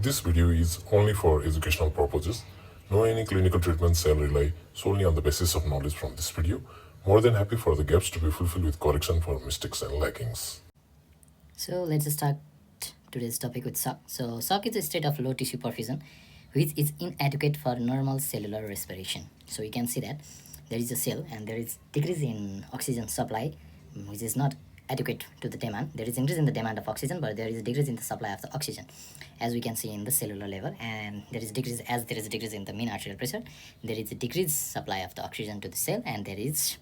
This video is only for educational purposes. No any clinical treatment shall rely solely on the basis of knowledge from this video. More than happy for the gaps to be fulfilled with correction for mistakes and lackings. So let's start today's topic with shock. So shock is a state of low tissue perfusion which is inadequate for normal cellular respiration. So you can see that there is a cell and there is decrease in oxygen supply which is not adequate to the demand. There is increase in the demand of oxygen, but there is a decrease in the supply of the oxygen, as we can see in the cellular level. And there is decrease as there is a decrease in the mean arterial pressure. There is a decreased supply of the oxygen to the cell, and there is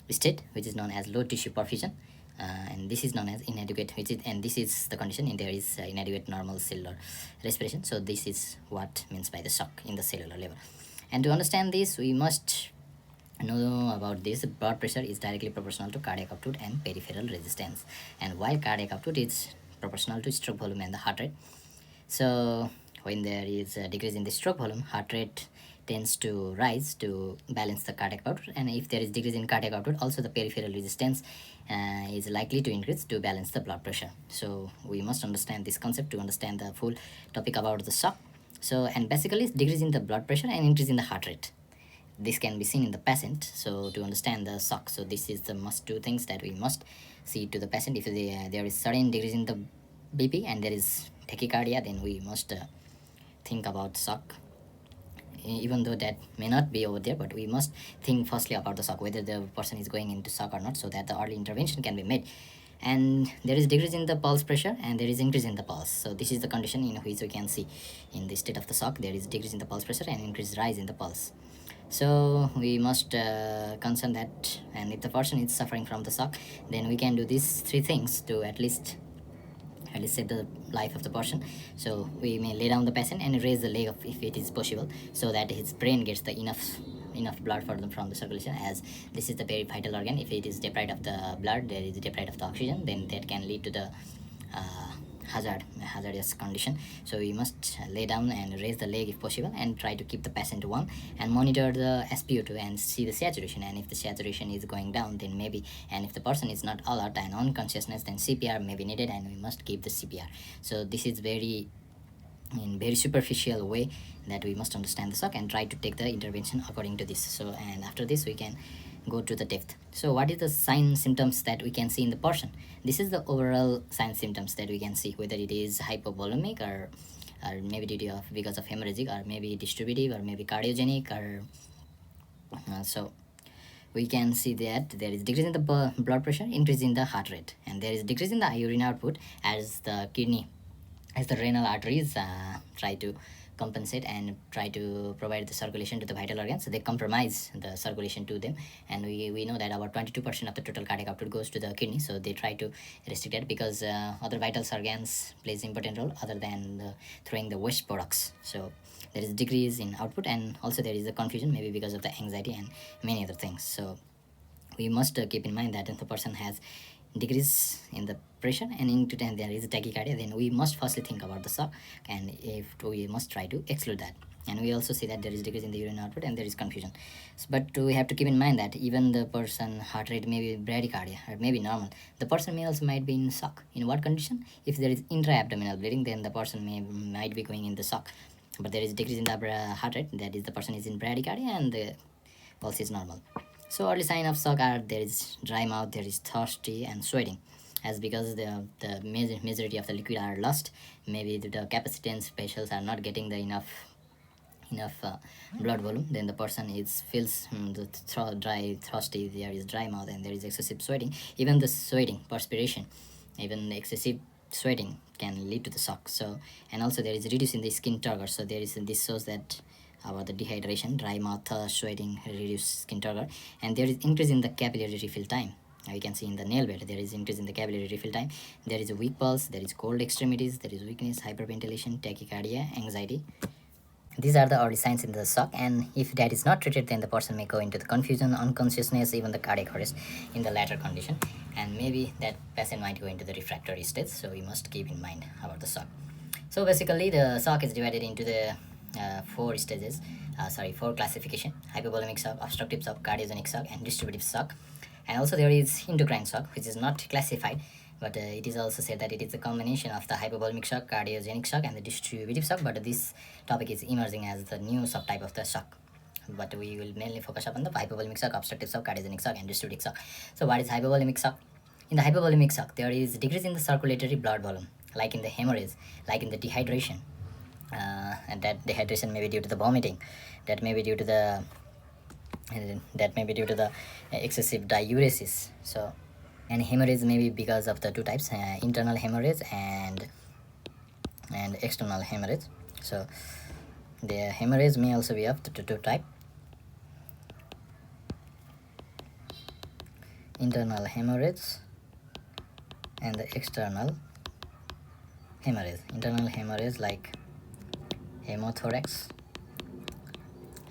state which is known as low tissue perfusion, and this is known as inadequate, and this is the condition in there is inadequate normal cellular respiration. So this is what means by the shock in the cellular level. And to understand this, we must know about this. Blood pressure is directly proportional to cardiac output and peripheral resistance, and while cardiac output is proportional to stroke volume and the heart rate. So when there is a decrease in the stroke volume, heart rate tends to rise to balance the cardiac output, and if there is decrease in cardiac output, also the peripheral resistance is likely to increase to balance the blood pressure. So we must understand this concept to understand the full topic about the shock. So, and basically it's decrease in the blood pressure and increase in the heart rate. This can be seen in the patient. So to understand the shock, so this is the must do things that we must see to the patient. If there is sudden decrease in the BP and there is tachycardia, then we must think about shock, even though that may not be over there, but we must think firstly about the shock, whether the person is going into shock or not, so that the early intervention can be made. And there is decrease in the pulse pressure and there is increase in the pulse. So this is the condition in which we can see in the state of the shock there is decrease in the pulse pressure and increase rise in the pulse. So we must concern that, and if the person is suffering from the shock, then we can do these three things to at least save the life of the person. So we may lay down the patient and raise the leg if it is possible, so that his brain gets the enough blood for them from the circulation, as this is the very vital organ. If it is deprived of the blood, there is deprived of the oxygen, then that can lead to the hazardous condition. So we must lay down and raise the leg if possible, and try to keep the patient warm, and monitor the SpO2 and see the saturation. And if the saturation is going down, then maybe, and if the person is not alert and unconsciousness, then CPR may be needed, and we must give the CPR. So this is very in very superficial way that we must understand the shock and try to take the intervention according to this. So, and after this we can go to the depth. So what is the sign symptoms that we can see in the person? This is the overall sign symptoms that we can see, whether it is hypovolemic or maybe because of hemorrhagic, or maybe distributive, or maybe cardiogenic, or so we can see that there is decrease in the blood pressure, increase in the heart rate, and there is decrease in the urine output as the kidney, as the renal arteries try to compensate and try to provide the circulation to the vital organs. So they compromise the circulation to them, and we know that about 22% of the total cardiac output goes to the kidney. So they try to restrict it, because other vital organs plays important role other than throwing the waste products. So there is a decrease in output, and also there is a confusion, maybe because of the anxiety and many other things. So we must keep in mind that if the person has decrease in the pressure and there is tachycardia, then we must firstly think about the shock, and if we must try to exclude that. And we also see that there is decrease in the urine output and there is confusion. But we have to keep in mind that even the person heart rate may be bradycardia or maybe normal, the person may also might be in shock. In what condition? If there is intra-abdominal bleeding, then the person might be going in the shock. But there is decrease in the heart rate, that is the person is in bradycardia and the pulse is normal. So early sign of shock are there is dry mouth, there is thirsty and sweating, as because the majority of the liquid are lost. Maybe the capacitance patients are not getting the enough blood volume, then the person feels dry, thirsty, there is dry mouth, and there is excessive sweating. Even the sweating, perspiration, even excessive sweating can lead to the shock. So, and also there is reduce in the skin turgor. So there is, this shows that about the dehydration, dry mouth, sweating, reduced skin turgor, and there is increase in the capillary refill time. We can see in the nail bed there is increase in the capillary refill time. There is a weak pulse, there is cold extremities, there is weakness, hyperventilation, tachycardia, anxiety. These are the early signs in the shock, and if that is not treated, then the person may go into the confusion, unconsciousness, even the cardiac arrest in the latter condition, and maybe that patient might go into the refractory stage. So we must keep in mind about the shock. So basically the shock is divided into the four stages, four classification: hypovolemic shock, obstructive shock, cardiogenic shock, and distributive shock. And also there is endocrine shock, which is not classified, but it is also said that it is a combination of the hypovolemic shock, cardiogenic shock, and the distributive shock. But this topic is emerging as the new subtype of the shock. But we will mainly focus upon the hypovolemic shock, obstructive shock, cardiogenic shock, and distributive shock. So what is hypovolemic shock? In the hypovolemic shock, there is decrease in the circulatory blood volume, like in the hemorrhage, like in the dehydration, and that dehydration may be due to the vomiting, that may be due to the excessive diuresis. So, and hemorrhage may be because of the two types, internal hemorrhage and external hemorrhage. So the hemorrhage may also be of the two type, internal hemorrhage and the external hemorrhage. Internal hemorrhage like hemothorax,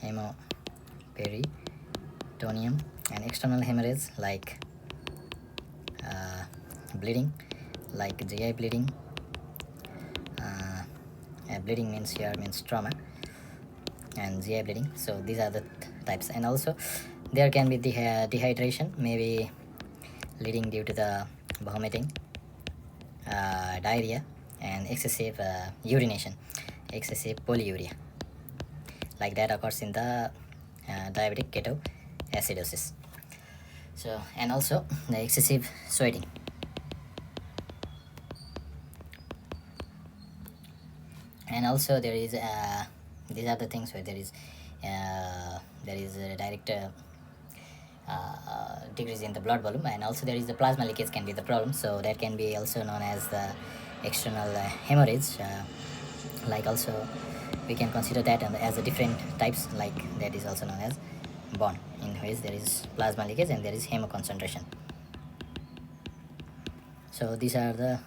hemoperitoneum, and external hemorrhage like bleeding, like GI bleeding. Bleeding means trauma, and GI bleeding. So these are the types. And also there can be dehydration, maybe leading due to the vomiting, diarrhea, and excessive urination, excessive polyuria, like that occurs in the diabetic ketoacidosis. So, and also the excessive sweating. And also there is these are the things where there is a direct decrease in the blood volume, and also there is the plasma leakage can be the problem. So that can be also known as the external hemorrhage. Like also we can consider that as a different types, like that is also known as bone, in which there is plasma leakage and there is hemoconcentration. So these are the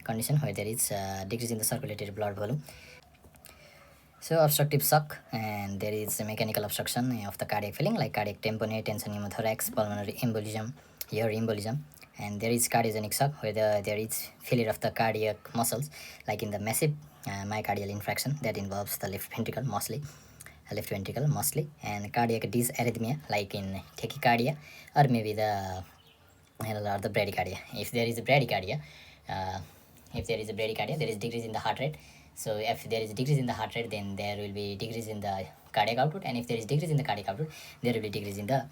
condition where there is decrease in the circulatory blood volume. So obstructive shock, and there is a mechanical obstruction of the cardiac filling, like cardiac tamponade, tension pneumothorax, pulmonary embolism, here embolism. And there is cardiogenic shock, where there is failure of the cardiac muscles, like in the massive myocardial infarction that involves the left ventricle mostly, and cardiac dysarrhythmia, like in tachycardia, or maybe the bradycardia. If there is a bradycardia, there is decrease in the heart rate. So if there is decrease in the heart rate, then there will be decrease in the cardiac output, and if there is decrease in the cardiac output, there will be decrease in the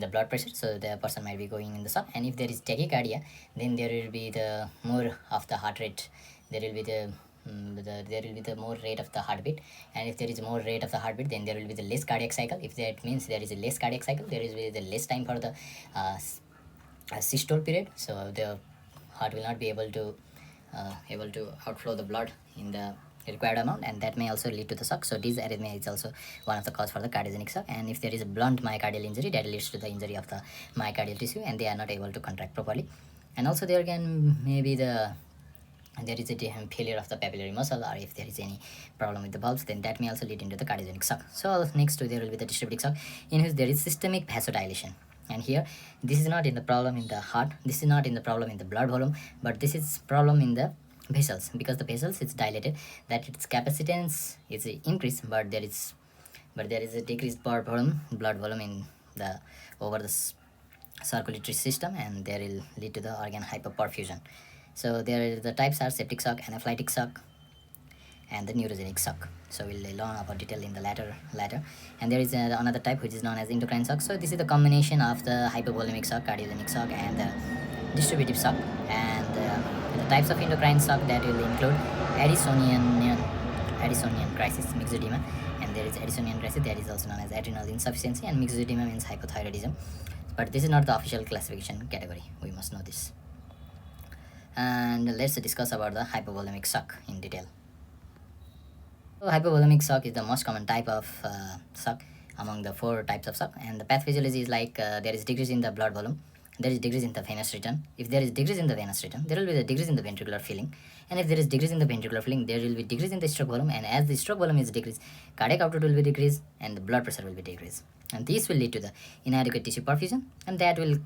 blood pressure. So the person might be going in the shock. And if there is tachycardia, then there will be the more of the heart rate. There will be the more rate of the heartbeat. And if there is more rate of the heartbeat, then there will be the less cardiac cycle. If that means there is a less cardiac cycle, there is the less time for the systole period. So the heart will not be able to outflow the blood in the required amount, and that may also lead to the shock. So dysarrhythmia is also one of the cause for the cardiogenic shock. And if there is a blunt myocardial injury, that leads to the injury of the myocardial tissue, and they are not able to contract properly. And also there can maybe there is a failure of the papillary muscle, or if there is any problem with the valves, then that may also lead into the cardiogenic shock. So next there will be the distributive shock, in which there is systemic vasodilation. And here this is not in the problem in the heart, this is not in the problem in the blood volume, but this is problem in the vessels, because the vessels is dilated, that its capacitance is increased, but there is a decreased blood volume in the over the circulatory system, and there will lead to the organ hyperperfusion. So the types are septic shock, anaphylactic shock, and the neurogenic shock. So we'll learn about detail in the latter. And there is another type which is known as endocrine shock. So this is the combination of the hypovolemic shock, cardiogenic shock, and the distributive shock. And the types of endocrine shock that will include Addisonian crisis, myxedema, and there is Addisonian crisis that is also known as adrenal insufficiency, and myxedema means hypothyroidism. But this is not the official classification category. We must know this. And let's discuss about the hypovolemic shock in detail. So hypovolemic shock is the most common type of shock among the 4 types of shock. And the pathophysiology is like there is decrease in the blood volume, there is decrease in the venous return. If there is decrease in the venous return, there will be the decrease in the ventricular filling. And if there is decrease in the ventricular filling, there will be decrease in the stroke volume. And as the stroke volume is decreased, cardiac output will be decreased, and the blood pressure will be decreased. And this will lead to the inadequate tissue perfusion, and that will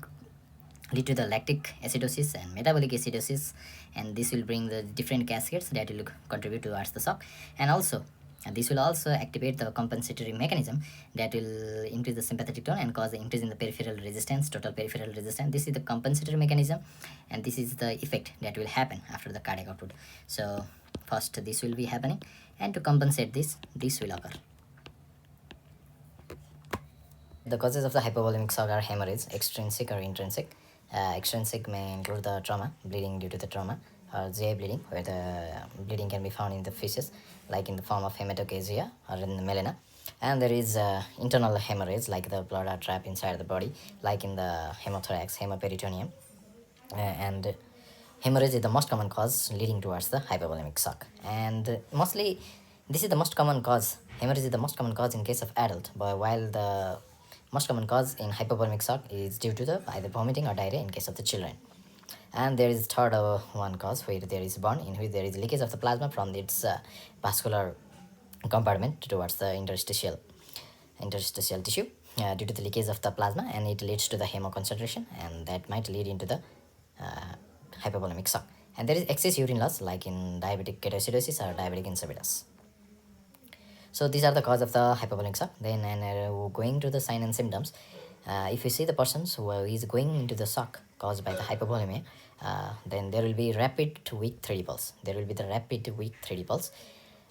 lead to the lactic acidosis and metabolic acidosis, and this will bring the different cascades that will contribute towards the shock. And also And this will also activate the compensatory mechanism that will increase the sympathetic tone and cause the increase in the peripheral resistance, total peripheral resistance. This is the compensatory mechanism, and this is the effect that will happen after the cardiac output. So first this will be happening, and to compensate this will occur. The causes of the hypovolemic shock are hemorrhage, extrinsic or intrinsic. Extrinsic may include the trauma, bleeding due to the trauma, or GI bleeding, where the bleeding can be found in the feces, like in the form of hematochezia or in the melena. And there is internal hemorrhage, like the blood are trapped inside the body, like in the hemothorax, hemoperitoneum. And hemorrhage is the most common cause leading towards the hypovolemic shock. And mostly, this is the most common cause. Hemorrhage is the most common cause in case of adult, but while the most common cause in hypovolemic shock is due to the either vomiting or diarrhea in case of the children. And there is third one cause where there is burn, in which there is leakage of the plasma from its vascular compartment towards the interstitial tissue due to the leakage of the plasma, and it leads to the hemoconcentration, and that might lead into the uh, hypovolemic shock. And there is excess urine loss, like in diabetic ketoacidosis or diabetic insipidus. So these are the cause of the hypovolemic shock. Then going to the sign and symptoms, if you see the persons who is going into the shock caused by the hypovolemia, then there will be rapid to weak 3D pulse. There will be the rapid weak 3D pulse,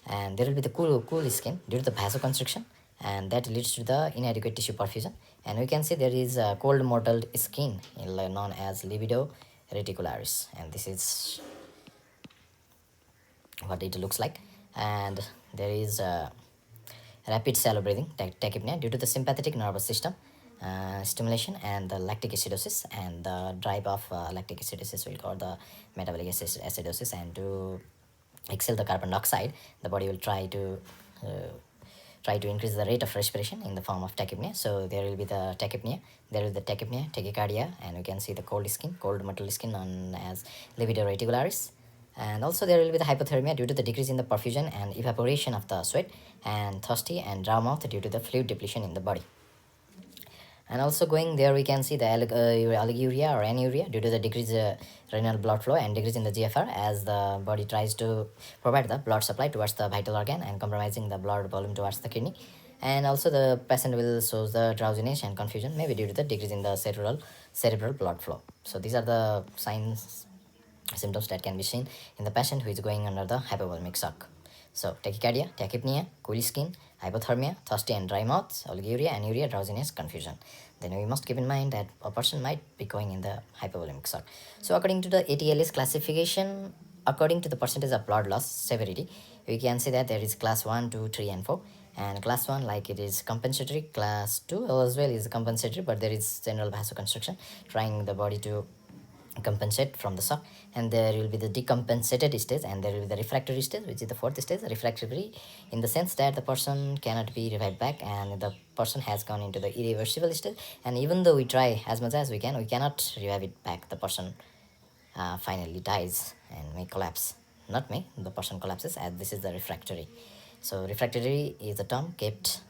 and there will be the cool skin due to the vasoconstriction, and that leads to the inadequate tissue perfusion. And we can see there is a cold mottled skin known as libido reticularis, and this is what it looks like. And there is rapid shallow breathing, tachypnea, due to the sympathetic nervous system stimulation and the lactic acidosis, and the drive of lactic acidosis will call the metabolic acidosis. And to exhale the carbon dioxide, the body will try to increase the rate of respiration in the form of tachypnea. So there will be the tachypnea, tachycardia, and we can see the cold mottled skin known as libido reticularis. And also there will be the hypothermia due to the decrease in the perfusion and evaporation of the sweat, and thirsty and dry mouth due to the fluid depletion in the body. And also going there, we can see the oliguria or anuria due to the decreased renal blood flow and decrease in the GFR, as the body tries to provide the blood supply towards the vital organ and compromising the blood volume towards the kidney. And also the patient will show the drowsiness and confusion, maybe due to the decrease in the cerebral blood flow. So these are the signs, symptoms that can be seen in the patient who is going under the hypovolemic shock. So tachycardia, tachypnea, cool skin, hypothermia, thirsty and dry mouth, oliguria, anuria, drowsiness, confusion. Then we must keep in mind that a person might be going in the hypovolemic shock. So according to the ATLS classification, according to the percentage of blood loss severity, we can say that there is class 1, 2, 3, and 4. And class 1, like it is compensatory. Class 2 as well is compensatory, but there is general vasoconstriction, trying the body to compensate from the shock. And there will be the decompensated stage, and there will be the refractory stage, which is the fourth stage, refractory in the sense that the person cannot be revived back, and the person has gone into the irreversible stage, and even though we try as much as we cannot revive it back. The person finally dies and may collapse. Not may, the person collapses, as this is the refractory. So refractory is the term kept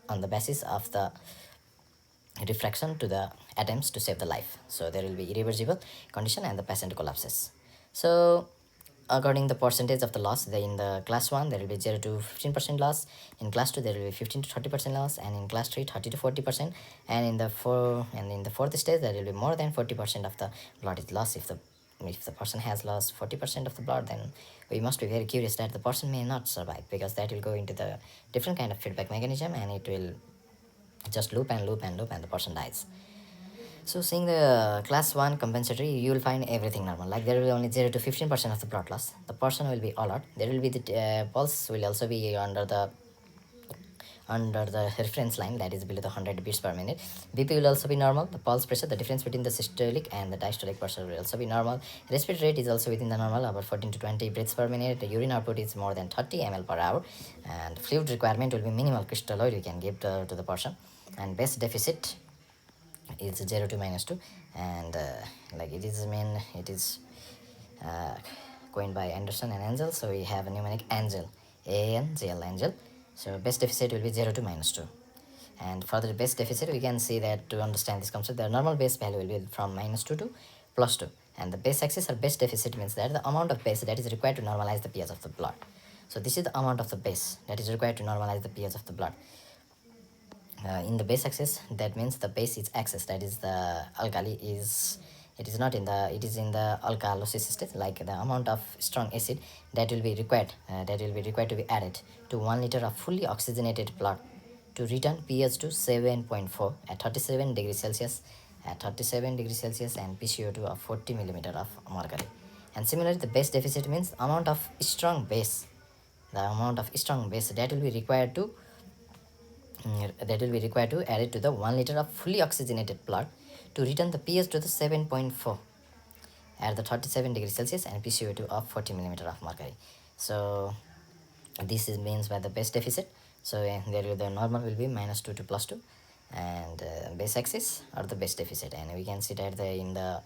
on the basis of the refraction to the attempts to save the life. So there will be irreversible condition and the patient collapses. So according the percentage of the loss, in the class 1 there will be 0 to 15% loss, in class 2 there will be 15 to 30% loss, and in class 3 30 to 40%, and in the fourth stage there will be more than 40% of the blood is lost. If the person has lost 40% of the blood, then we must be very curious that the person may not survive, because that will go into the different kind of feedback mechanism, and it will just loop and loop and loop, and the person dies. So seeing the class 1 compensatory, you will find everything normal, like there will be only 0 to 15% of the blood loss. The person will be alert. There will be the pulse will also be under the reference line, that is below the 100 beats per minute. BP will also be normal. The pulse pressure, the difference between the systolic and the diastolic pressure, will also be normal. Respiratory rate is also within the normal, about 14 to 20 breaths per minute. The urine output is more than 30 ml per hour, and fluid requirement will be minimal crystalloid you can give to the person. And base deficit is 0 to -2, and like it is coined by Anderson and Angel, so we have a mnemonic Angel, ANGL, Angel. So base deficit will be 0 to -2. And for the base deficit, we can see that to understand this concept, the normal base value will be from -2 to +2, and the base axis or base deficit means that the amount of base that is required to normalize the pH of the blood. So this is the amount of the base that is required to normalize the pH of the blood. In the base axis, that means the base is axis, that is the alkali is, it is not in the, it is in the alkalosis state, like the amount of strong acid that will be required, to be added to 1 liter of fully oxygenated blood to return pH to 7.4 at 37 degrees Celsius, and PCO2 of 40 millimeter of mercury. And similarly, the base deficit means amount of strong base, that will be required to add it to the 1 liter of fully oxygenated blood to return the pH to the 7.4 at the 37 degrees Celsius and PCO2 of 40 millimeter of mercury. So this is means by the base deficit. So there will, the normal will be -2 to +2, and base axis or the base deficit, and we can see that the in the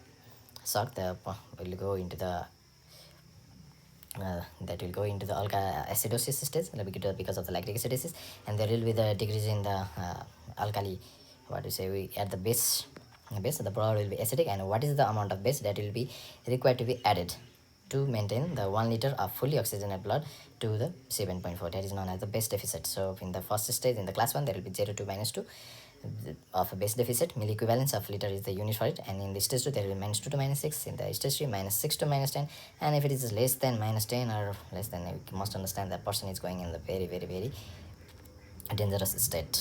shock the will go into the that will go into the acidosis stage because of the lactic acidosis, and there will be the decrease in the alkali, what do you say, we at the base the blood will be acidic, and what is the amount of base that will be required to be added to maintain the 1 liter of fully oxygenated blood to the 7.4, that is known as the base deficit. So in the first stage, in the class 1, there will be 0 to -2 of a base deficit. Milliequivalence of liter is the unit for it, and in the stage 2 there will be -2 to -6, in the stage 3 -6 to -10, and if it is less than -10 or less than, you must understand that person is going in the very very very dangerous state.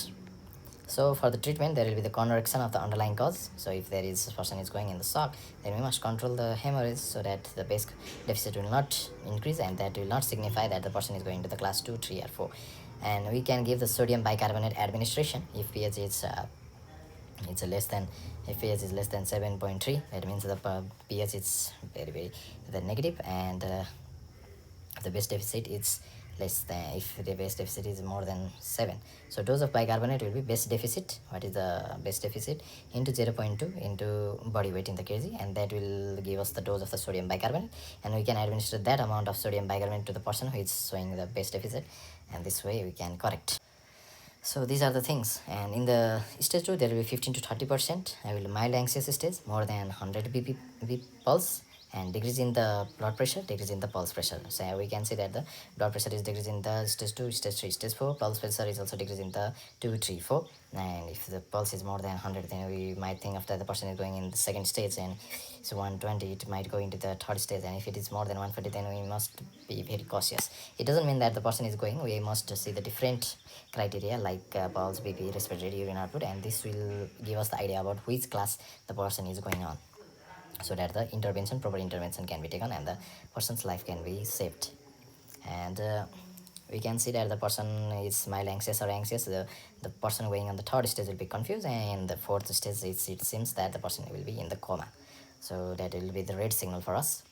So for the treatment, there will be the correction of the underlying cause. So if there is, person is going in the shock, then we must control the hemorrhage so that the base deficit will not increase, and that will not signify that the person is going to the class 2, 3 or 4. And we can give the sodium bicarbonate administration if pH is it's a less than, if pH is less than 7.3, that means the pH is very very the negative, and the base deficit is less than, if the base deficit is more than 7. So dose of bicarbonate will be base deficit, what is the base deficit, into 0.2 into body weight in the kg, and that will give us the dose of the sodium bicarbonate, and we can administer that amount of sodium bicarbonate to the person who is showing the base deficit, and this way we can correct. So these are the things, and in the stage 2 there will be 15 to 30%. I will mild anxious stage, more than 100 bp pulse, and decrease in the blood pressure, decrease in the pulse pressure. So we can say that the blood pressure is decreased in the stage 2, stage 3, stage 4. Pulse pressure is also decreased in the 2, 3, 4. And if the pulse is more than 100, then we might think after the person is going in the second stage, and it's 120, it might go into the third stage. And if it is more than 140, then we must be very cautious. It doesn't mean that the person is going, we must see the different criteria like pulse, BP, respiratory, urine output, and this will give us the idea about which class the person is going on, so that the proper intervention can be taken and the person's life can be saved. And we can see that the person is mild anxious or anxious, the person going on the third stage will be confused, and in the fourth stage it seems that the person will be in the coma. So that will be the red signal for us.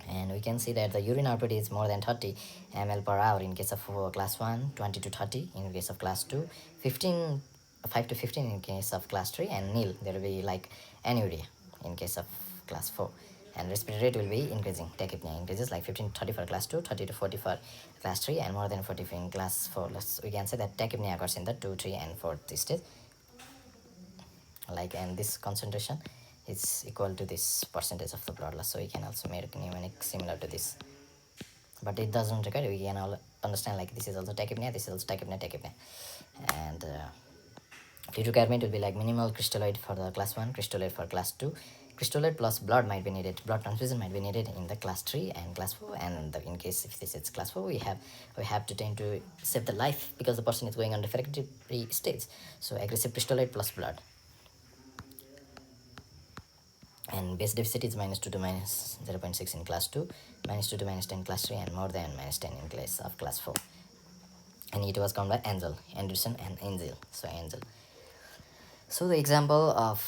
And we can see that the urine output is more than 30 ml per hour in case of class 1, 20 to 30 in case of class 2, 5 to 15 in case of class 3, and nil, there will be like anuria in case of class 4. And respiratory rate will be increasing, tachypnea increases like 15 to 30 for class 2, 30 to 40 for class 3, and more than 40 in class 4. We can say that tachypnea occurs in the 2, 3 and 4 stage, like, and this concentration is equal to this percentage of the blood loss. So we can also make mnemonic similar to this, but it doesn't require, we can all understand like this is also tachypnea, this is also tachypnea. And fluid requirement will be like minimal crystalloid for the class 1, crystalloid for class 2. Crystalloid plus blood might be needed, blood transfusion might be needed in the class 3 and class 4. And in case if this is class 4, we have to tend to save the life because the person is going on refractory stage. So aggressive crystalloid plus blood. And base deficit is -2 to -0.6 in class 2, -2 to -10 class 3, and more than -10 in case of class 4. And it was counted by Angel, Anderson and Angel. So Angel. So the example of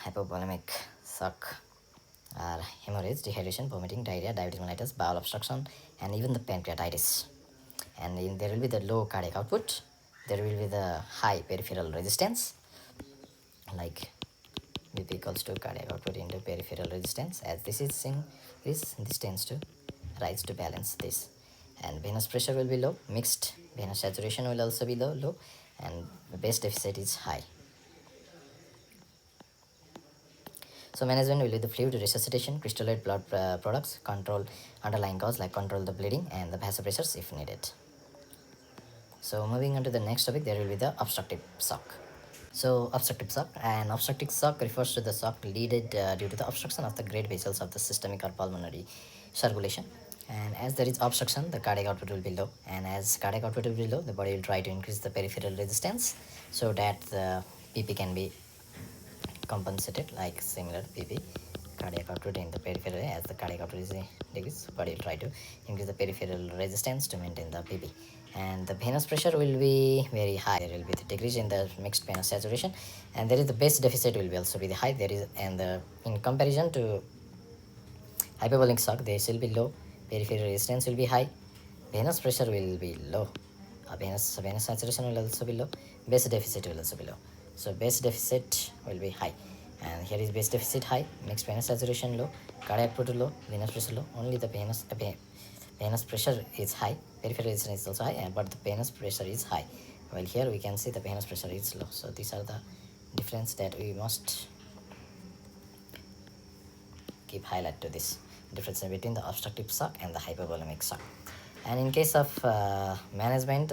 hypovolemic shock are hemorrhage, dehydration, vomiting, diarrhea, diabetes mellitus, bowel obstruction, and even the pancreatitis. And there will be the low cardiac output, there will be the high peripheral resistance, like BP equals to cardiac output into peripheral resistance. As this is increase, this tends to rise to balance this. And venous pressure will be low, mixed venous saturation will also be low, and the base deficit is high. So management will be the fluid resuscitation, crystallite blood products, control underlying cause like control the bleeding and the vasopressors if needed. So moving on to the next topic, there will be the obstructive shock. So obstructive shock, and obstructive shock refers to the shock needed due to the obstruction of the great vessels of the systemic or pulmonary circulation. And as there is obstruction, the cardiac output will be low. And as cardiac output will be low, the body will try to increase the peripheral resistance so that the PP can be compensated like similar PP cardiac output in the peripheral. As the cardiac output is decreased, body will try to increase the peripheral resistance to maintain the PP. And the venous pressure will be very high. There will be the decrease in the mixed venous saturation, and there is the base deficit will be also be the high. There is, and in comparison to hyperbolic shock, they will be low. Peripheral resistance will be high. Venous pressure will be low. Venous saturation will also be low. Base deficit will also be low. So base deficit will be high, and here is base deficit high, mixed venous saturation low, cardiac output low, venous pressure low. Only the venous pressure is high. Peripheral resistance is also high, but the venous pressure is high. While here we can see the venous pressure is low. So these are the difference that we must keep highlight to this difference between the obstructive shock and the hypovolemic shock. And in case of management,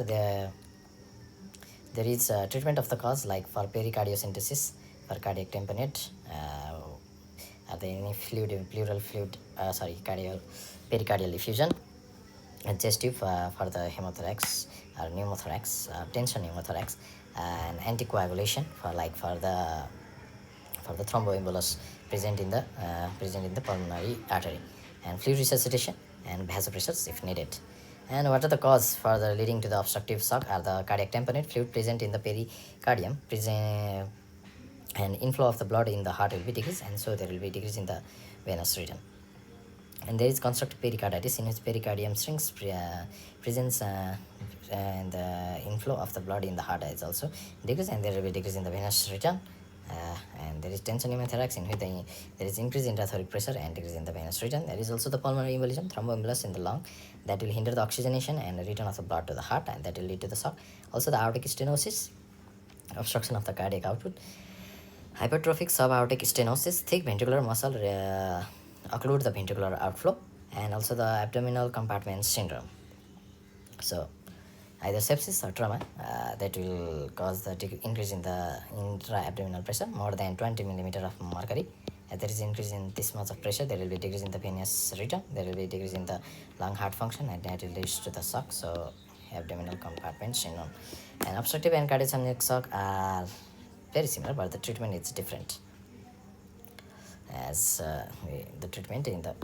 there is treatment of the cause like for pericardiocentesis, for cardiac tamponade, are there any pleural fluid, pericardial effusion, and chest tube for the hemothorax or pneumothorax, tension pneumothorax, and anticoagulation for the thromboembolus present in the pulmonary artery, and fluid resuscitation and vasopressors if needed. And what are the cause for the leading to the obstructive shock are the cardiac tamponade, fluid present in the pericardium, and inflow of the blood in the heart will be decreased, and so there will be decrease in the venous return. And there is constructive pericarditis in which pericardium shrinks, presence and the inflow of the blood in the heart is also decreased, and there will be decrease in the venous return. And there is tension pneumothorax in which there is increase in diastolic pressure and decrease in the venous return. There is also the pulmonary embolism, thromboembolus in the lung, that will hinder the oxygenation and the return of the blood to the heart, and that will lead to the shock. Also the aortic stenosis, obstruction of the cardiac output, hypertrophic subaortic stenosis, thick ventricular muscle occlude the ventricular outflow, and also the abdominal compartment syndrome. So either sepsis or trauma that will cause the increase in the intra-abdominal pressure more than 20 millimeter of mercury. If there is increase in this much of pressure, there will be decrease in the venous return, there will be decrease in the lung heart function, and that will lead to the shock. So abdominal compartment syndrome. And obstructive and cardiogenic shock are very similar, but the treatment is different. As the treatment in the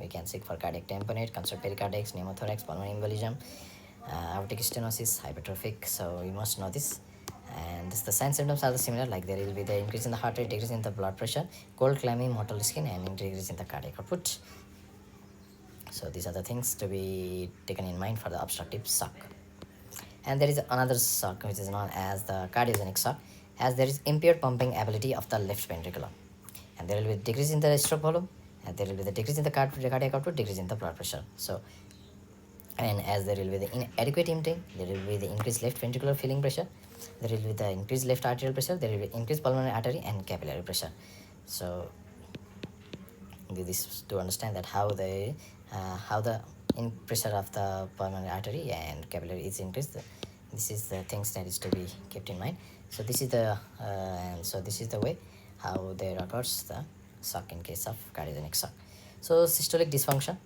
we can seek for cardiac tamponade, constructive pericarditis, pneumothorax, pulmonary embolism, aortic stenosis, hypertrophic. So you must know this. And the signs symptoms are the similar, like there will be the increase in the heart rate, decrease in the blood pressure, cold, clammy, mottled skin, and increase in the cardiac output. So these are the things to be taken in mind for the obstructive shock. And there is another shock which is known as the cardiogenic shock, as there is impaired pumping ability of the left ventricle, and there will be decrease in the stroke volume, and there will be the decrease in the cardiac output, decrease in the blood pressure. So, and as there will be the inadequate emptying, there will be the increased left ventricular filling pressure, there will be the increased left arterial pressure, there will be increased pulmonary artery and capillary pressure. So this is to understand that how the in pressure of the pulmonary artery and capillary is increased. This is the things that is to be kept in mind. So this is the way how there occurs the shock in case of cardiogenic shock. So systolic dysfunction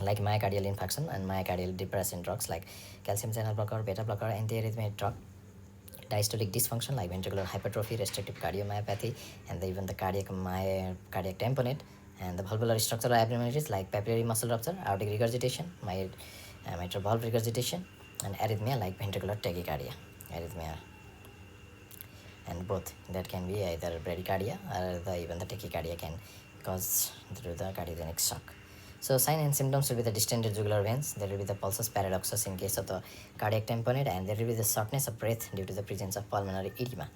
like myocardial infarction and myocardial depressant drugs like calcium channel blocker, beta blocker, antiarrhythmic drug. Diastolic dysfunction like ventricular hypertrophy, restrictive cardiomyopathy, and even the cardiac tamponade, and the valvular structural abnormalities like papillary muscle rupture, aortic regurgitation, mitral valve regurgitation, and arrhythmia like ventricular tachycardia arrhythmia. And both that can be either bradycardia or even the tachycardia can cause through the cardiogenic shock. So sign and symptoms will be the distended jugular veins, there will be the pulsus paradoxus in case of the cardiac tamponade, and there will be the shortness of breath due to the presence of pulmonary edema,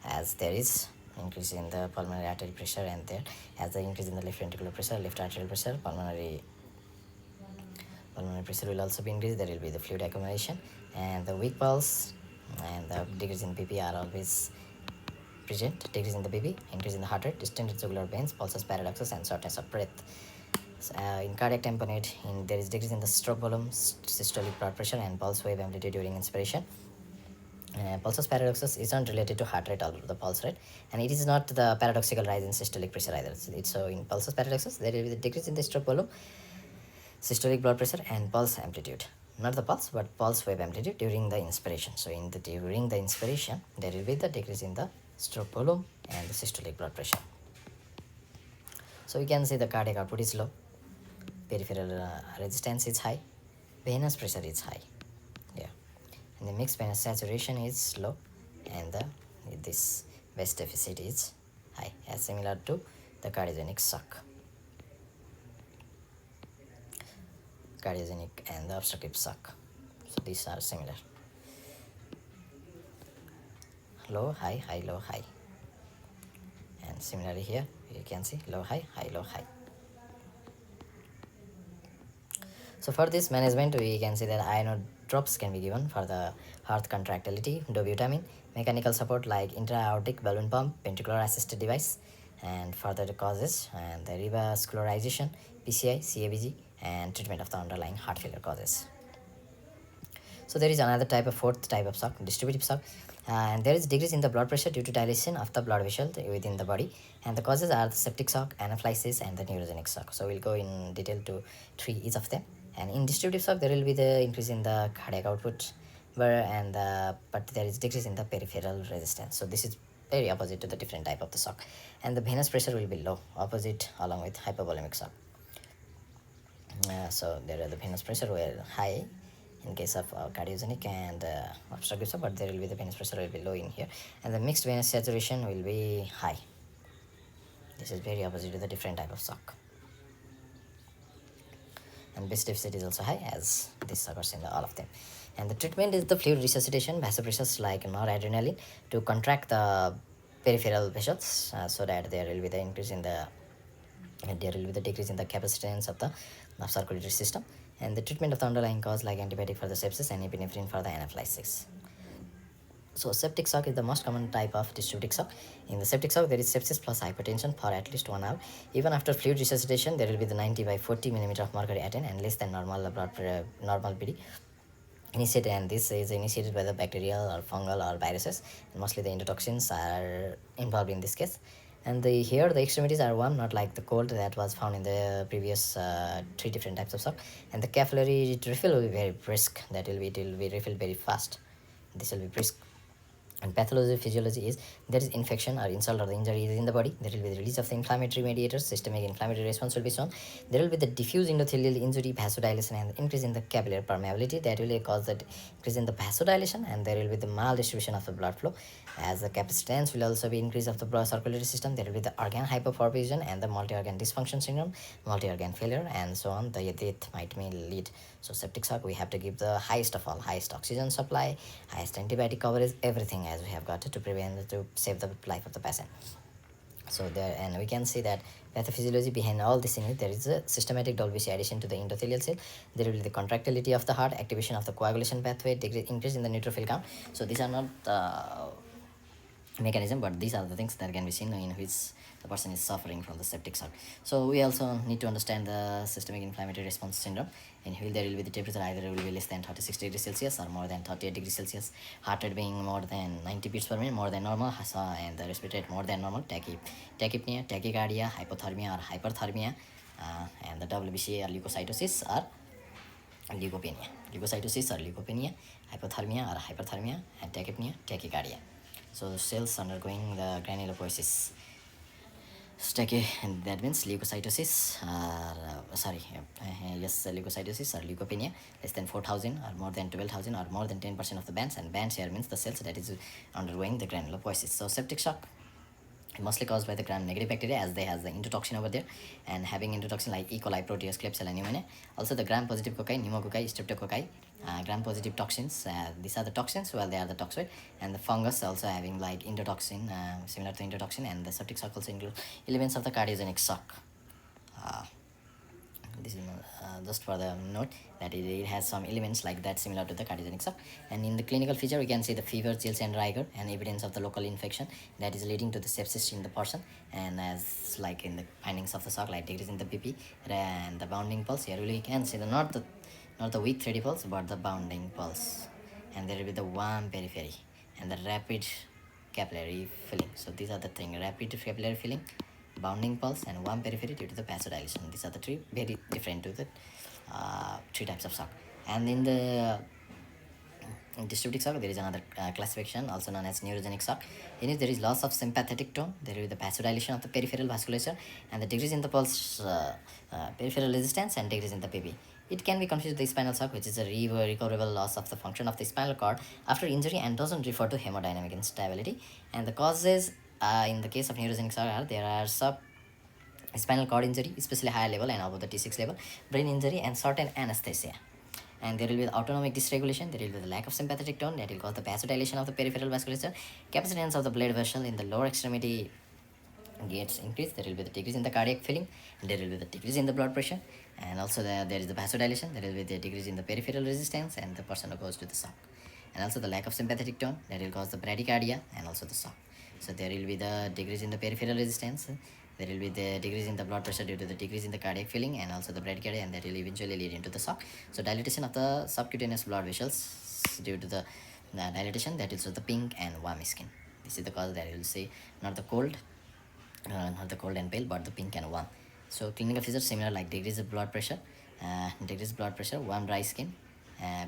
as there is increase in the pulmonary artery pressure, and there as the increase in the left ventricular pressure, left arterial pressure, pulmonary pressure will also be increased. There will be the fluid accumulation and the weak pulse, and the decrease in PP are always present, decrease in the BB, increase in the heart rate, distended jugular veins, pulses, paradoxes, and shortness of breath. In cardiac tamponade, there is decrease in the stroke volume, systolic blood pressure, and pulse wave amplitude during inspiration. Pulsus paradoxus isn't related to heart rate or the pulse rate, and it is not the paradoxical rise in systolic pressure either. So in pulsus paradoxus, there will be a decrease in the stroke volume, systolic blood pressure, and pulse amplitude. Not the pulse, but pulse wave amplitude during the inspiration. So during the inspiration, there will be the decrease in the stroke volume and the systolic blood pressure. So we can see the cardiac output is low, peripheral resistance is high, venous pressure is high. Yeah, and the mixed venous saturation is low, and this West deficit is high, as similar to the cardiogenic shock. Cardiogenic and the obstructive shock. So these are similar. Low, high, high, low, high. And similarly here, you can see low, high, high, low, high. So for this management, we can see that iron drops can be given for the heart contractility, dobutamine, mechanical support like intra-aortic balloon pump, ventricular assisted device, and further causes and the revascularization, PCI, CABG, and treatment of the underlying heart failure causes. So there is another type of fourth type of shock, distributive shock, and there is decrease in the blood pressure due to dilation of the blood vessel within the body, and the causes are the septic shock, anaphylaxis, and the neurogenic shock. So we'll go in detail to three each of them. And in distributive shock, there will be the increase in the cardiac output, but there is decrease in the peripheral resistance. So this is very opposite to the different type of the shock, and the venous pressure will be low, opposite along with hypovolemic shock. So there are the venous pressure were high in case of cardiogenic and obstructive shock, but there will be the venous pressure will be low in here, and the mixed venous saturation will be high. This is very opposite to the different type of shock. And West deficit is also high, as this occurs in all of them. And the treatment is the fluid resuscitation, vasopressors like noradrenaline to contract the peripheral vessels, so that there will be the increase in the decrease in the capacitance of the circulatory system, and the treatment of the underlying cause like antibiotic for the sepsis and epinephrine for the anaphylaxis. So septic shock is the most common type of distributic shock. In the septic shock, there is sepsis plus hypertension for at least 1 hour. Even after fluid resuscitation, there will be the 90 by 40 millimeter of mercury attained and less than normal normal PD initiated, and this is initiated by the bacterial or fungal or viruses, and mostly the endotoxins are involved in this case. And here the extremities are warm, not like the cold that was found in the previous three different types of shock. And the capillary refill will be very brisk, it will be refilled very fast. This will be brisk. And pathophysiology is there is infection or insult or the injury is in the body, there will be the release of the inflammatory mediators, systemic inflammatory response will be shown, there will be the diffuse endothelial injury, vasodilation, and increase in the capillary permeability that will cause the increase in the vasodilation, and there will be the maldistribution of the blood flow, as the capacitance will also be increase of the blood circulatory system, there will be the organ hyperperfusion and the multi-organ dysfunction syndrome, multi-organ failure, and so on. The death might may lead. So septic shock, we have to give the highest of all, highest oxygen supply, highest antibiotic coverage, everything as we have got to prevent, to save the life of the patient. So there, and we can see that pathophysiology behind all this in it, there is a systematic WBC addition to the endothelial cell, there will be the contractility of the heart, activation of the coagulation pathway, increase in the neutrophil count. So these are not mechanism, but these are the things that can be seen in which the person is suffering from the septic shock. So we also need to understand the systemic inflammatory response syndrome, in which there will be the temperature either will be less than 36 degrees Celsius or more than 38 degrees Celsius, heart rate being more than 90 beats per minute, more than normal, and the respiratory rate more than normal, tachypnea, tachycardia, hypothermia or hyperthermia, and the WBC or leukocytosis or leukopenia, hypothermia or hyperthermia, and tachypnea, tachycardia. So cells undergoing the granulopoiesis. And that means leukocytosis, leukocytosis or leukopenia, less than 4,000 or more than 12,000 or more than 10% of the bands, and bands here means the cells that is undergoing the granulopoiesis. So septic shock mostly caused by the gram-negative bacteria, as they has the endotoxin over there, and having endotoxin like E. coli, Proteus, Klebsiella pneumoniae. Also the gram-positive cocci, pneumococci, streptococci, gram-positive toxins. These are the toxins, well they are the toxoid, and the fungus also having like endotoxin, similar to endotoxin, and the septic shock also include elements of the cardiogenic shock. this is just for the note that it has some elements like that similar to the cardiogenic shock. And in the clinical feature, we can see the fever, chills, and rigor, and evidence of the local infection that is leading to the sepsis in the person. And as like in the findings of the shock, like decrease in the BP and the bounding pulse, here we can see the not the weak 3D pulse, but the bounding pulse. And there will be the warm periphery and the rapid capillary filling. So these are the thing: rapid capillary filling, bounding pulse, and warm periphery due to the vasodilation. These are the three very different to the three types of shock. And in the distributic shock, there is another classification also known as neurogenic shock. In it, there is loss of sympathetic tone, there is the vasodilation of the peripheral vasculature, and the decrease in the pulse peripheral resistance, and decrease in the PP. It can be confused with the spinal shock, which is a recoverable loss of the function of the spinal cord after injury and doesn't refer to hemodynamic instability. And the causes in the case of neurogenic shock are there are spinal cord injury, especially higher level and above the T6 level, brain injury, and certain anesthesia. And there will be the autonomic dysregulation, there will be the lack of sympathetic tone that will cause the vasodilation of the peripheral vasculature, capacitance of the blood vessel in the lower extremity gets increased, there will be the decrease in the cardiac filling, and there will be the decrease in the blood pressure, and also there is the vasodilation, there will be the decrease in the peripheral resistance, and the person goes to the shock. And also the lack of sympathetic tone that will cause the bradycardia and also the shock. So there will be the decrease in the peripheral resistance, there will be the decrease in the blood pressure due to the decrease in the cardiac filling, and also the bradycardia, and that will eventually lead into the shock. So dilatation of the subcutaneous blood vessels due to the dilatation, that is the pink and warm skin. This is the cause that you will see not the cold and pale, but the pink and warm. So clinical features similar like decreased blood pressure, warm dry skin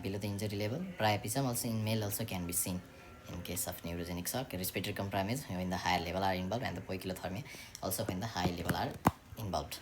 below the injury level. Priapism also in male also can be seen in case of neurogenic shock. Respiratory compromise when the higher level are involved, and the poikilothermia also when the high level are involved.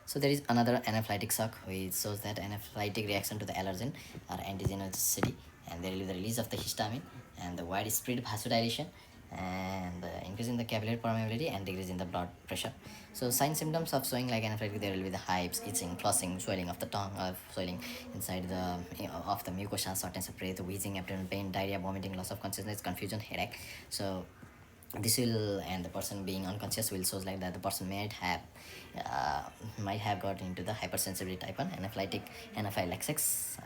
So there is another anaphylactic shock which shows that anaphylactic reaction to the allergen or antigenicity, and there will be the release of the histamine and the widespread vasodilation and increase in the capillary permeability and decrease in the blood pressure. So sign symptoms of showing like anaphylactic, there will be the hives, itching, flushing, swelling of the tongue, swelling inside the of the mucosa, shortness of breath, wheezing, abdominal pain, diarrhea, vomiting, loss of consciousness, confusion, headache. So this will, and the person being unconscious will shows like that the person might have got into the hypersensitivity type 1 anaphylaxis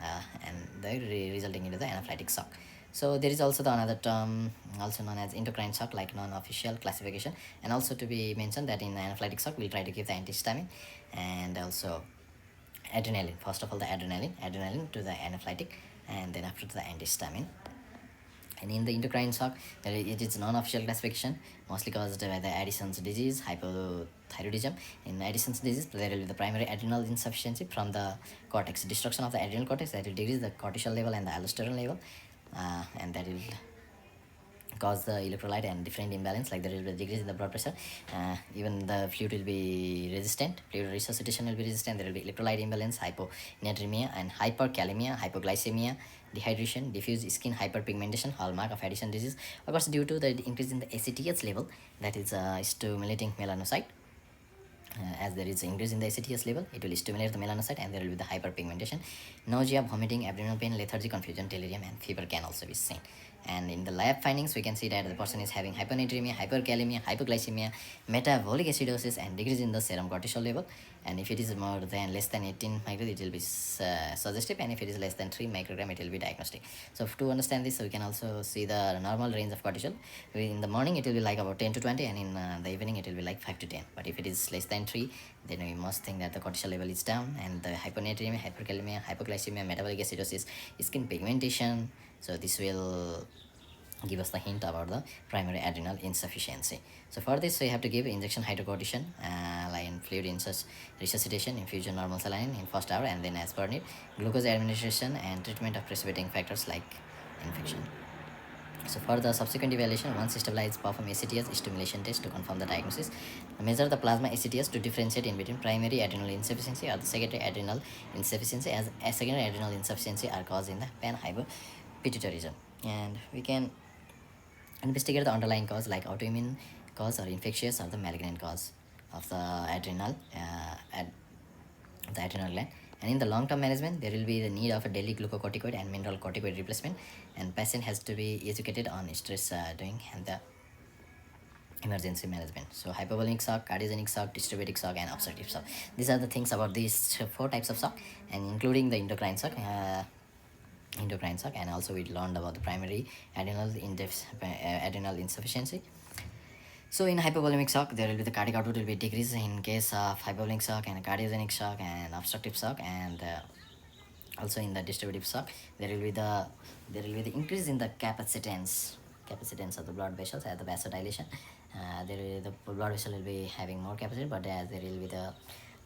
and resulting into the anaphylactic shock. So there is also the another term also known as endocrine shock, like non-official classification, and also to be mentioned that in anaphylactic shock we'll try to give the antihistamine and also adrenaline. First of all the adrenaline to the anaphylactic, and then after the antihistamine. And in the endocrine shock, it is non-official classification, mostly caused by the Addison's disease, hypothyroidism. In Addison's disease, there will be the primary adrenal insufficiency from the cortex, destruction of the adrenal cortex that will decrease the cortisol level and the aldosterone level, and that will cause the electrolyte and different imbalance, like there will be a decrease in the blood pressure, even the fluid will be resistant, fluid resuscitation will be resistant, there will be electrolyte imbalance, hyponatremia and hyperkalemia, hypoglycemia, dehydration, diffuse skin hyperpigmentation, hallmark of Addison disease, of course due to the increase in the ACTH level, that is stimulating melanocyte. As there is increase in the ACTH level, it will stimulate the melanocyte, and there will be the hyperpigmentation, nausea, vomiting, abdominal pain, lethargy, confusion, delirium, and fever can also be seen. And in the lab findings, we can see that the person is having hyponatremia, hyperkalemia, hypoglycemia, metabolic acidosis, and decrease in the serum cortisol level. And if it is more than less than 18 microgram, it will be suggestive, and if it is less than 3 microgram, it will be diagnostic. So to understand this, we can also see the normal range of cortisol. In the morning, it will be like about 10 to 20, and in the evening, it will be like 5 to 10. But if it is less than 3, then we must think that the cortisol level is down, and the hyponatremia, hyperkalemia, hypoglycemia, metabolic acidosis, skin pigmentation. So this will give us the hint about the primary adrenal insufficiency. So for this, we have to give injection hydrocortisone, like in fluid resuscitation, infusion normal saline in first hour, and then as per need, glucose administration and treatment of precipitating factors like infection. So for the subsequent evaluation, once stabilized, perform ACTH stimulation test to confirm the diagnosis. Measure the plasma ACTH to differentiate in between primary adrenal insufficiency or the secondary adrenal insufficiency, as secondary adrenal insufficiency are caused in the panhypopituitarism. And we can investigate the underlying cause like autoimmune cause or infectious or the malignant cause of the adrenal gland. And in the long-term management, there will be the need of a daily glucocorticoid and mineral corticoid replacement, and patient has to be educated on stress doing and the emergency management. So hypovolemic shock, cardiogenic shock, distributic shock, and obstructive shock. These are the things about these four types of shock, and including the endocrine shock, and also we learned about the primary adrenal insufficiency. So in hypovolemic shock, there will be the cardiac output will be decreased in case of hypovolemic shock and cardiogenic shock and obstructive shock, and also in the distributive shock there will be the increase in the capacitance of the blood vessels as the vasodilation. The blood vessel will be having more capacity, but as there will be the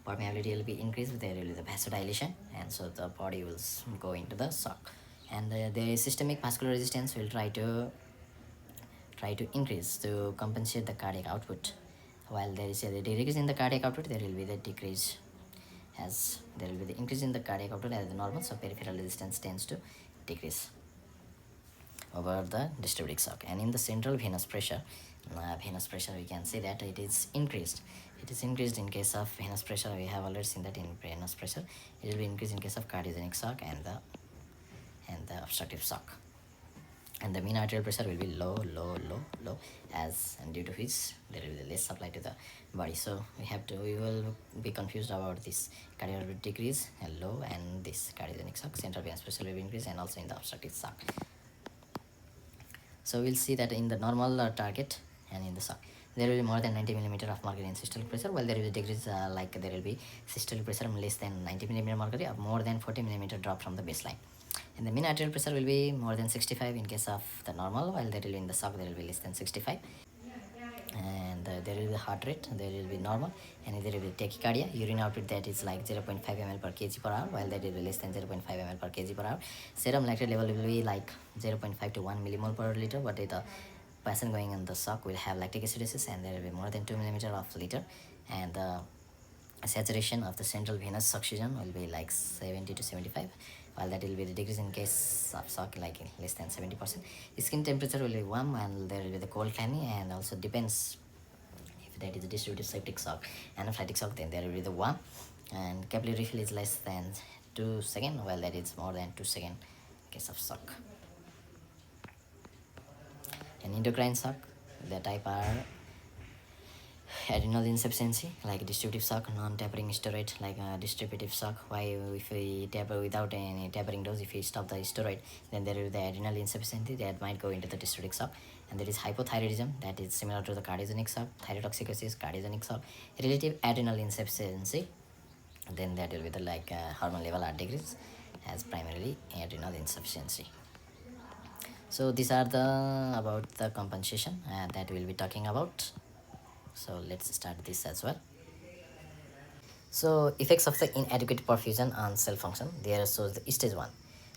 permeability will be increased, there will be the vasodilation, and so the body will go into the shock. And the systemic vascular resistance will try to increase to compensate the cardiac output. While there is a decrease in the cardiac output, there will be the decrease as there will be the increase in the cardiac output as the normal, so peripheral resistance tends to decrease over the distributic shock. And in the central venous pressure, we can see that it is increased. It is increased in case of venous pressure. We have already seen that in venous pressure it will be increased in case of cardiogenic shock and the obstructive shock. And the mean arterial pressure will be low, as and due to which there will be less supply to the body. So we will be confused about this cardiac decrease and low, and this cardiogenic shock. Central venous pressure will be increased, and also in the obstructive shock. So we'll see that in the normal target and in the shock there will be more than 90 millimeter of mercury in systolic pressure, while there will be decrease like there will be systolic pressure less than 90 millimeter mercury, or more than 40 millimeter drop from the baseline. And the mean arterial pressure will be more than 65 in case of the normal, while there will be in the shock there will be less than 65. And there will be heart rate, there will be normal, and there will be tachycardia. Urine output that is like 0.5 ml per kg per hour, while that will be less than 0.5 ml per kg per hour. Serum lactate level will be like 0.5 to 1 millimole per liter, but the person going in the shock will have lactic acidosis, and there will be more than 2 millimeter of liter. And the saturation of the central venous oxygen will be like 70 to 75, while that will be the decrease in case of shock like less than 70%. Skin temperature will be warm, and there will be the cold clammy, and also depends if that is a distributive septic shock, anaphylactic shock, then there will be the warm. And capillary refill is less than 2 seconds, while that is more than 2 seconds in case of shock. And endocrine shock, the type are adrenal insufficiency like distributive shock, non-tapering steroid like distributive shock. Why if we taper without any tapering dose, if we stop the steroid, then there is the adrenal insufficiency that might go into the distributic shock. And there is hypothyroidism, that is similar to the cardiogenic shock, thyrotoxicosis, cardiogenic shock. Relative adrenal insufficiency, then that will be the like hormone level are decreased as primarily adrenal insufficiency. So these are the about the compensation that we'll be talking about. So let's start this as well. So effects of the inadequate perfusion on cell function. There shows the stage 1.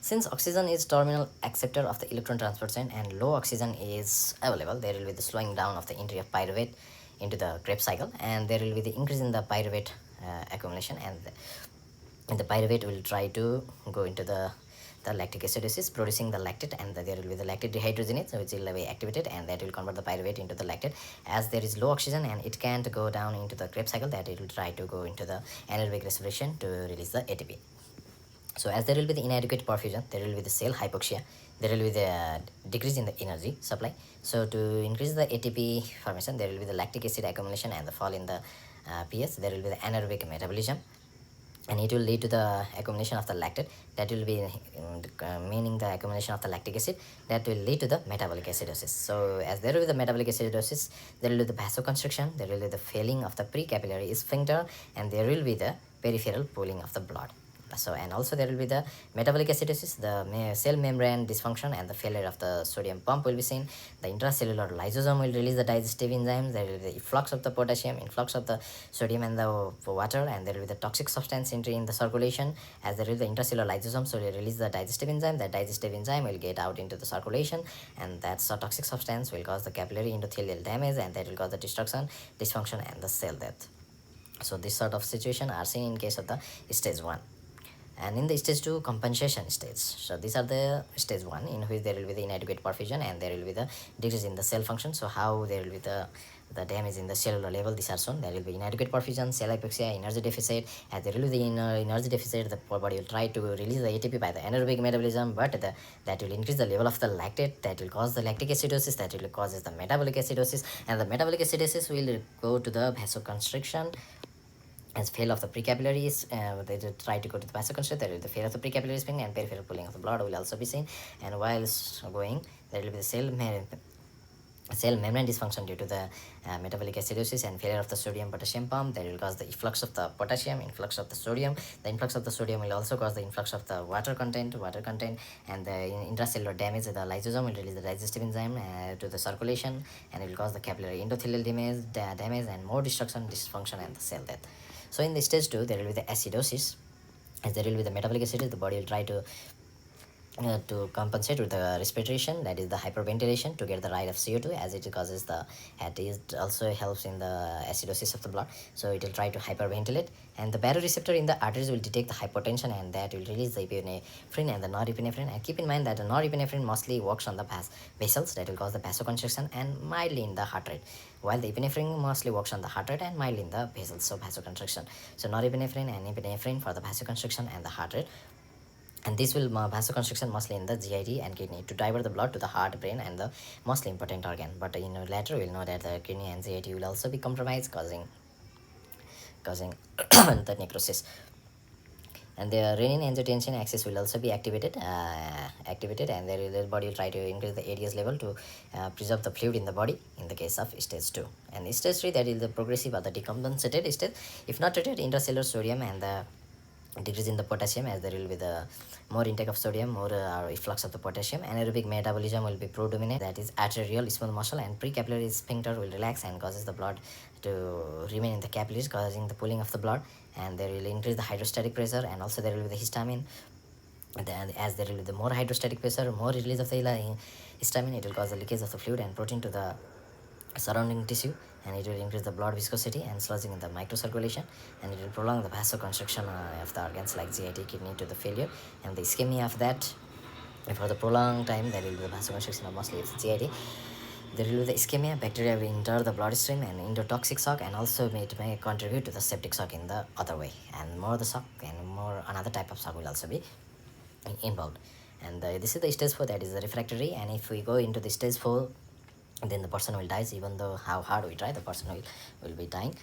Since oxygen is terminal acceptor of the electron transport chain and low oxygen is available, there will be the slowing down of the entry of pyruvate into the Krebs cycle, and there will be the increase in the pyruvate accumulation, and the pyruvate will try to go into the lactic acidosis, producing the lactate, and there will be the lactate dehydrogenase which will be activated, and that will convert the pyruvate into the lactate. As there is low oxygen and it can't go down into the Krebs cycle, that it will try to go into the anaerobic respiration to release the ATP. So as there will be the inadequate perfusion, there will be the cell hypoxia, there will be the decrease in the energy supply. So to increase the ATP formation, there will be the lactic acid accumulation and the fall in the pH. There will be the anaerobic metabolism, and it will lead to the accumulation of the lactate, that will be meaning the accumulation of the lactic acid, that will lead to the metabolic acidosis. So as there will be the metabolic acidosis, there will be the vasoconstriction, there will be the failing of the precapillary sphincter, and there will be the peripheral pooling of the blood. So and also there will be the metabolic acidosis, the cell membrane dysfunction, and the failure of the sodium pump will be seen. The intracellular lysosome will release the digestive enzymes. There will be the efflux of the potassium, influx of the sodium and the water, and there will be the toxic substance entry in the circulation. As there is the intracellular lysosome, so it will release the digestive enzyme. That digestive enzyme will get out into the circulation, and that toxic substance will cause the capillary endothelial damage, and that will cause the destruction, dysfunction, and the cell death. So this sort of situation are seen in case of the stage 1. And in the stage 2, compensation stage. So these are the stage 1, in which there will be the inadequate perfusion and there will be the decrease in the cell function. So how there will be the damage in the cellular level, these are shown. There will be inadequate perfusion, cell hypoxia, energy deficit. As there will be the energy deficit, the body will try to release the ATP by the anaerobic metabolism, but that will increase the level of the lactate, that will cause the lactic acidosis, that will cause the metabolic acidosis, and the metabolic acidosis will go to the vasoconstriction. As fail of the precapillaries, they try to go to the vasoconstriction, there will be the fail of the precapillary spring, and peripheral pulling of the blood will also be seen. And while going, there will be the cell membrane dysfunction due to the metabolic acidosis and failure of the sodium potassium pump. That will cause the efflux of the potassium, influx of the sodium. The influx of the sodium will also cause the influx of the water content, and the intracellular damage. The lysosome will release the digestive enzyme to the circulation, and it will cause the capillary endothelial damage and more destruction, dysfunction, and the cell death. So in the stage 2, there will be the acidosis. As there will be the metabolic acidosis, the body will try to compensate with the respiration, that is the hyperventilation, to get the right of CO2, as it causes the it also helps in the acidosis of the blood. So it will try to hyperventilate, and the baroreceptor in the arteries will detect the hypotension, and that will release the epinephrine and the norepinephrine. And keep in mind that the norepinephrine mostly works on the vessels, that will cause the vasoconstriction and mildly in the heart rate, while the epinephrine mostly works on the heart rate and mildly in the vessels, so vasoconstriction. So norepinephrine and epinephrine for the vasoconstriction and the heart rate, and this will vasoconstriction mostly in the GIT and kidney to divert the blood to the heart, brain, and the most important organ. But later we'll know that the kidney and GIT will also be compromised, causing the necrosis. And the renin-angiotensin axis will also be activated, and the body will try to increase the ADS level to preserve the fluid in the body in the case of stage 2. And stage 3, that is the progressive or the decompensated stage. If not treated, intracellular sodium and the decrease in the potassium, as there will be the more intake of sodium, more efflux of the potassium. Anaerobic metabolism will be predominant, that is arterial smooth muscle, and precapillary sphincter will relax and causes the blood to remain in the capillaries, causing the pooling of the blood. And there will increase the hydrostatic pressure, and also there will be the histamine. Then as there will be the more hydrostatic pressure, more release of the histamine, it will cause the leakage of the fluid and protein to the surrounding tissue, and it will increase the blood viscosity and sludging in the microcirculation, and it will prolong the vasoconstriction of the organs like GIT, kidney to the failure, and the ischemia of that. And for the prolonged time, there will be the vasoconstriction of mostly of GIT. There will be the ischemia, bacteria will enter the bloodstream and endotoxic shock, and also it may contribute to the septic shock in the other way, and more the shock and more another type of shock will also be involved. And this is the stage 4, that is the refractory. And if we go into the stage 4, then the person will die. Even though how hard we try, the person will be dying.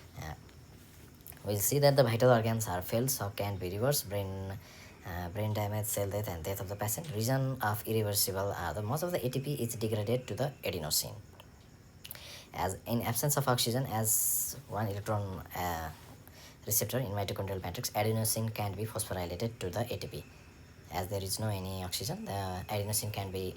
We'll see that the vital organs are failed, shock can be reversed, brain damage, cell death, and death of the patient. Reason of irreversible are the most of the ATP is degraded to the adenosine. As in absence of oxygen, as one electron receptor in mitochondrial matrix, adenosine can be phosphorylated to the ATP. As there is no any oxygen, the adenosine can be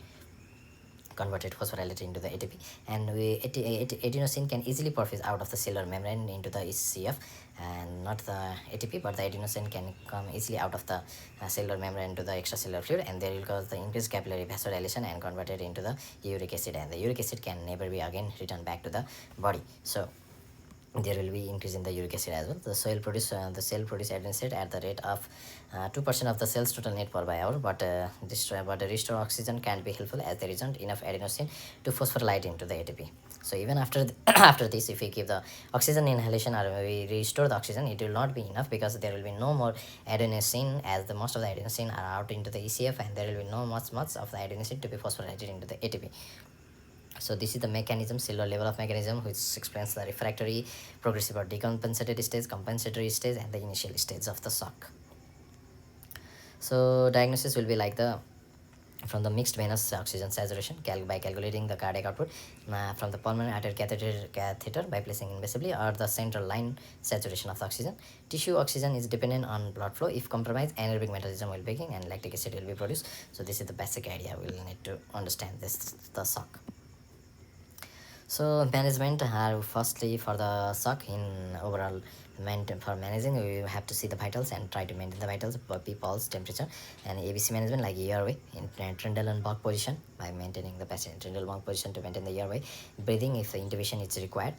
converted phosphorylated into the ATP, and adenosine can easily perfuse out of the cellular membrane into the ECF, and not the ATP, but the adenosine can come easily out of the cellular membrane into the extracellular fluid, and there will cause the increased capillary vasodilation and converted into the uric acid, and the uric acid can never be again returned back to the body. So there will be increase in the uric acid as well. The cell produce adenosine at the rate of 2% of the cell's total net per by hour, but the restore oxygen can't be helpful, as there isn't enough adenosine to phosphorylate into the ATP. So even after after this, if we give the oxygen inhalation or we restore the oxygen, it will not be enough, because there will be no more adenosine, as the most of the adenosine are out into the ECF, and there will be no much of the adenosine to be phosphorylated into the ATP. So this is the mechanism, cellular level of mechanism, which explains the refractory, progressive or decompensated stage, compensatory stage, and the initial stage of the shock. So diagnosis will be like from the mixed venous oxygen saturation by calculating the cardiac output, from the pulmonary arterial catheter by placing invisibly, or the central line saturation of the oxygen. Tissue oxygen is dependent on blood flow. If compromised, anaerobic metabolism will begin and lactic acid will be produced. So this is the basic idea we will need to understand the shock. So management are firstly for the shock in overall for managing, we have to see the vitals and try to maintain the vitals, pulse, temperature, and ABC management like airway in Trindle and Bach position by maintaining the patient Trindle Bach position to maintain the airway. Breathing if the intubation is required.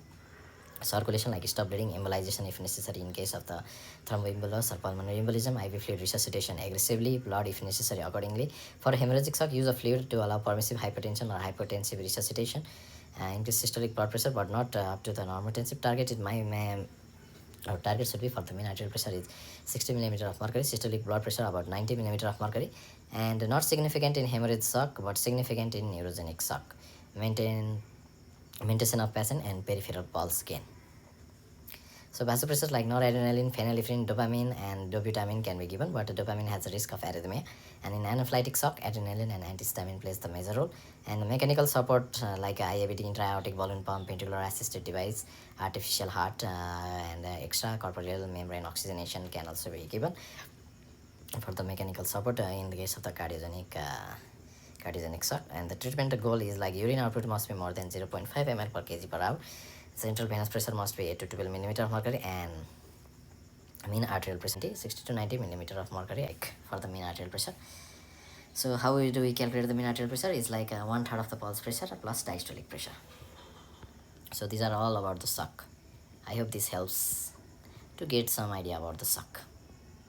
circulation like stop bleeding, embolization if necessary in case of the thromboembolus or pulmonary embolism, IV fluid resuscitation aggressively, blood if necessary accordingly. For hemorrhagic shock, use of fluid to allow permissive hypertension or hypotensive resuscitation. Increase systolic blood pressure but not up to the normotensive target. Our target should be for the mean arterial pressure is 60 millimeter of mercury, systolic blood pressure about 90 millimeter of mercury, and not significant in hemorrhage shock but significant in neurogenic shock. Maintenance of patient and peripheral pulse gain. So vasopressors like noradrenaline, phenylephrine, dopamine, and dobutamine can be given, but dopamine has a risk of arrhythmia. And in anaphylactic shock, adrenaline and antihistamine plays the major role. And mechanical support like IABT, intra-aortic balloon pump, ventricular assisted device, artificial heart, and extracorporeal membrane oxygenation can also be given for the mechanical support in the case of the cardiogenic shock. And the treatment goal is like urine output must be more than 0.5 ml per kg per hour. Central venous pressure must be 8 to 12 millimeter of mercury, and mean arterial pressure 60 to 90 millimeter of mercury for the mean arterial pressure. So how do we calculate the mean arterial pressure? Is like 1/3 of the pulse pressure plus diastolic pressure. So these are all about the shock. I hope this helps to get some idea about the shock.